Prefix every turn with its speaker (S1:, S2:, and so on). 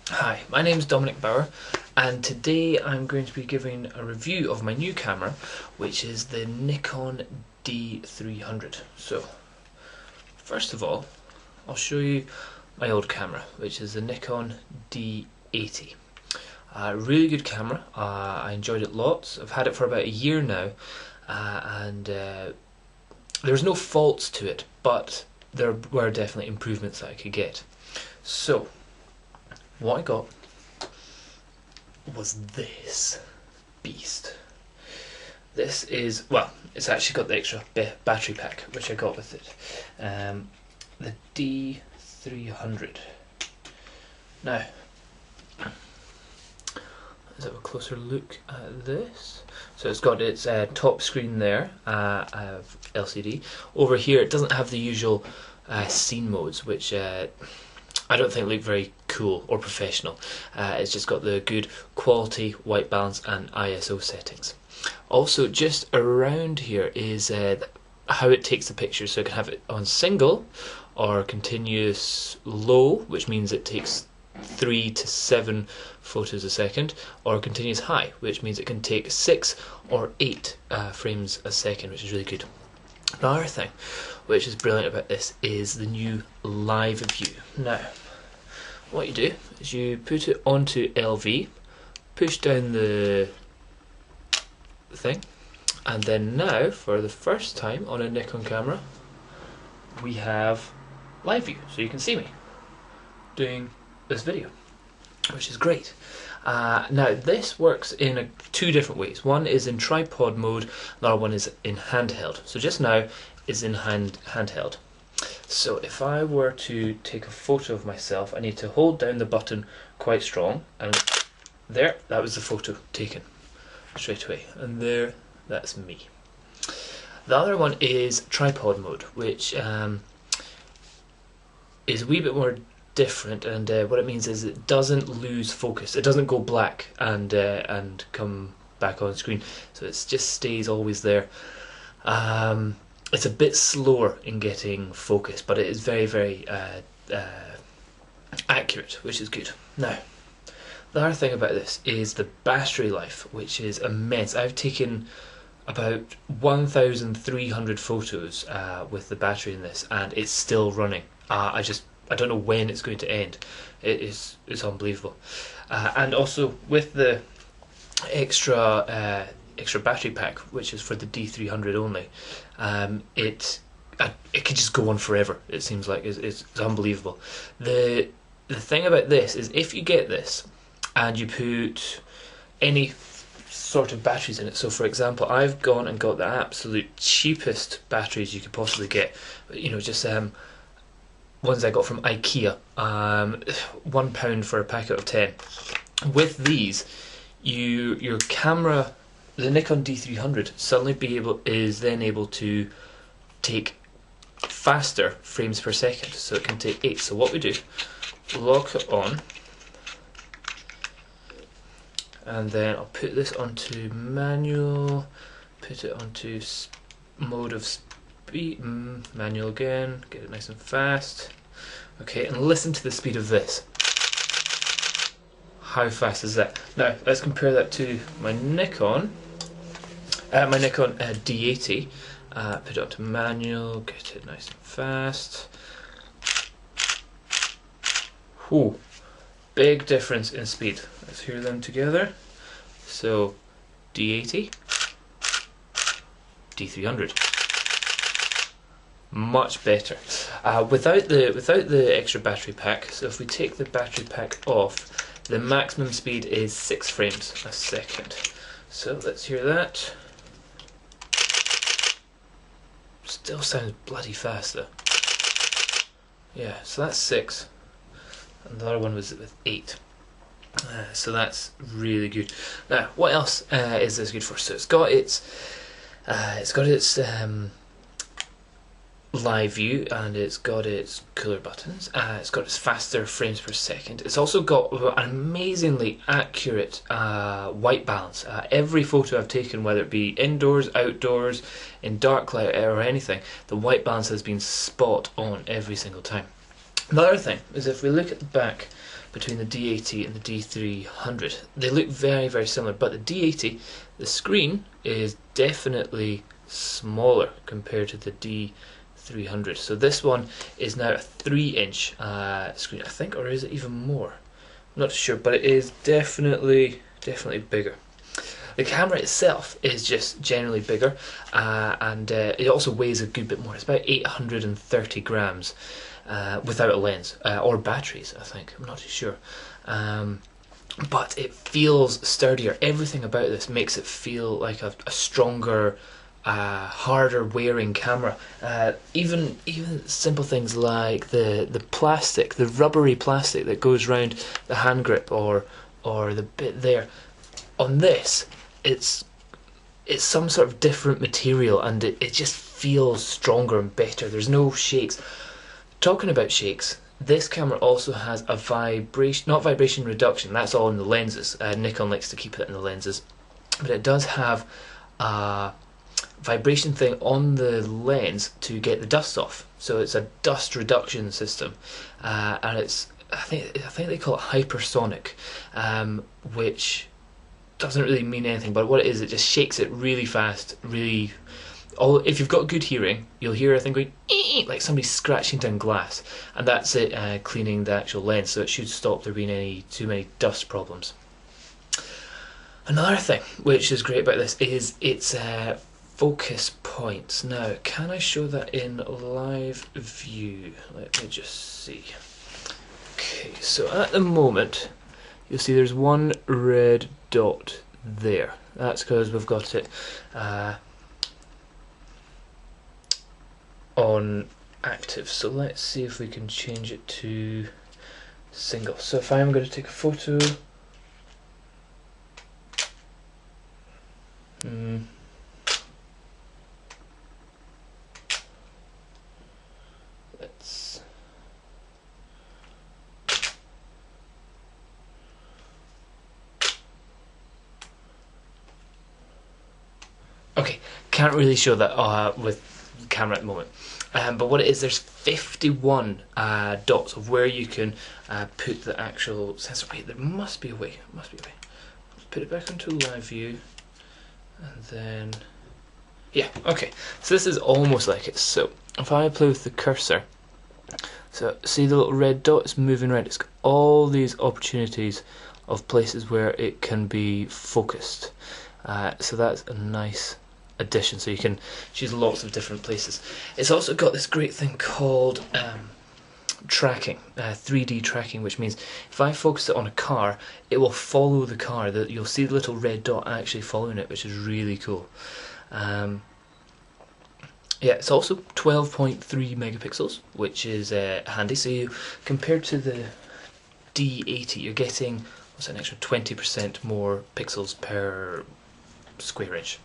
S1: Hi, my name is Dominic Bauer, and today I'm going to be giving a review of my new camera, which is the Nikon D300. So, first of all, I'll show you my old camera, which is the Nikon D80. Really good camera. I enjoyed it lots. I've had it for about a year now, and there's no faults to it, but there were definitely improvements that I could get. So, what I got was this beast. This is, well, it's actually got the extra battery pack which I got with it. The D300. Now, let's have a closer look at this. So it's got its top screen there, I have LCD. Over here it doesn't have the usual scene modes, which I don't think look very cool or professional. It's just got the good quality, white balance and ISO settings. Also, just around here is how it takes the picture. So it can have it on single or continuous low, which means it takes 3 to 7 photos a second, or continuous high, which means it can take 6 or 8 frames a second, which is really good. Another thing which is brilliant about this is the new live view. Now, what you do is you put it onto LV, push down the thing, and then now, for the first time on a Nikon camera, we have live view, so you can see me doing this video, which is great. Now this works in two different ways. One is in tripod mode, the other one is in handheld. So just now is in handheld. So if I were to take a photo of myself, I need to hold down the button quite strong, and there, that was the photo taken straight away, and there, that's me. The other one is tripod mode, which is a wee bit more different, and what it means is it doesn't lose focus. It doesn't go black and come back on screen, so it just stays always there. It's a bit slower in getting focus, but it is very, very accurate, which is good. Now, the other thing about this is the battery life, which is immense. I've taken about 1,300 photos with the battery in this, and it's still running. I don't know when it's going to end. It's unbelievable. And also with the extra battery pack, which is for the D300 only, it could just go on forever. It seems like it's unbelievable. The thing about this is, if you get this and you put any sort of batteries in it, so for example, I've gone and got the absolute cheapest batteries you could possibly get, you know, just ones I got from IKEA, £1 for a packet of 10. With these, your camera, the Nikon D300, suddenly is then able to take faster frames per second, so it can take 8. So what we do, lock it on, and then I'll put this onto manual, put it onto mode of speed, manual again, get it nice and fast. Okay, and listen to the speed of this. How fast is that? Now let's compare that to my Nikon D80. Put it onto manual, get it nice and fast. Whew, big difference in speed. Let's hear them together. So D80, D300. Much better. Without the extra battery pack, so if we take the battery pack off, the maximum speed is 6 frames a second. So let's hear that. Still sounds bloody fast though. Yeah, so that's 6, and the other one was with 8. So that's really good. Now, what else is this good for? So it's got its live view, and it's got its cooler buttons, it's got its faster frames per second. It's also got an amazingly accurate white balance. Every photo I've taken, whether it be indoors, outdoors, in dark light or anything, the white balance has been spot on every single time. Another thing is if we look at the back between the D80 and the D300, they look very, very similar, but the D80, the screen is definitely smaller compared to the D300. So this one is now a 3-inch screen, I think, or is it even more? I'm not sure, but it is definitely bigger. The camera itself is just generally bigger, and it also weighs a good bit more. It's about 830 grams without a lens, or batteries, I think. I'm not too sure. But it feels sturdier. Everything about this makes it feel like a stronger, harder wearing camera. Even simple things like the plastic, the rubbery plastic that goes around the hand grip or the bit there. On this, it's some sort of different material, and it just feels stronger and better. There's no shakes. Talking about shakes, this camera also has a not vibration reduction, that's all in the lenses. Nikon likes to keep it in the lenses, but it does have a vibration thing on the lens to get the dust off. So it's a dust reduction system, and it's I think they call it hypersonic, which doesn't really mean anything, but what it is, it just shakes it really fast, if you've got good hearing, you'll hear a thing going like somebody scratching down glass, and that's it cleaning the actual lens, so it should stop there being too many dust problems. Another thing which is great about this is its focus points. Now, can I show that in live view? Let me just see. Okay, so at the moment you'll see there's one red dot there. That's because we've got it on active. So let's see if we can change it to single. So if I'm going to take a photo, okay, can't really show that with the camera at the moment. But what it is, there's 51 dots of where you can put the actual sensor. Wait, there must be a way. Let's put it back onto live view, and then yeah, okay. So this is almost like it. So if I play with the cursor, so see the little red dot is moving around. It's got all these opportunities of places where it can be focused. So that's a nice addition, so you can choose lots of different places. It's also got this great thing called tracking, 3D tracking, which means if I focus it on a car, it will follow the car. You'll see the little red dot actually following it, which is really cool. Yeah, it's also 12.3 megapixels, which is handy. So compared to the D80, you're getting an extra 20% more pixels per square inch.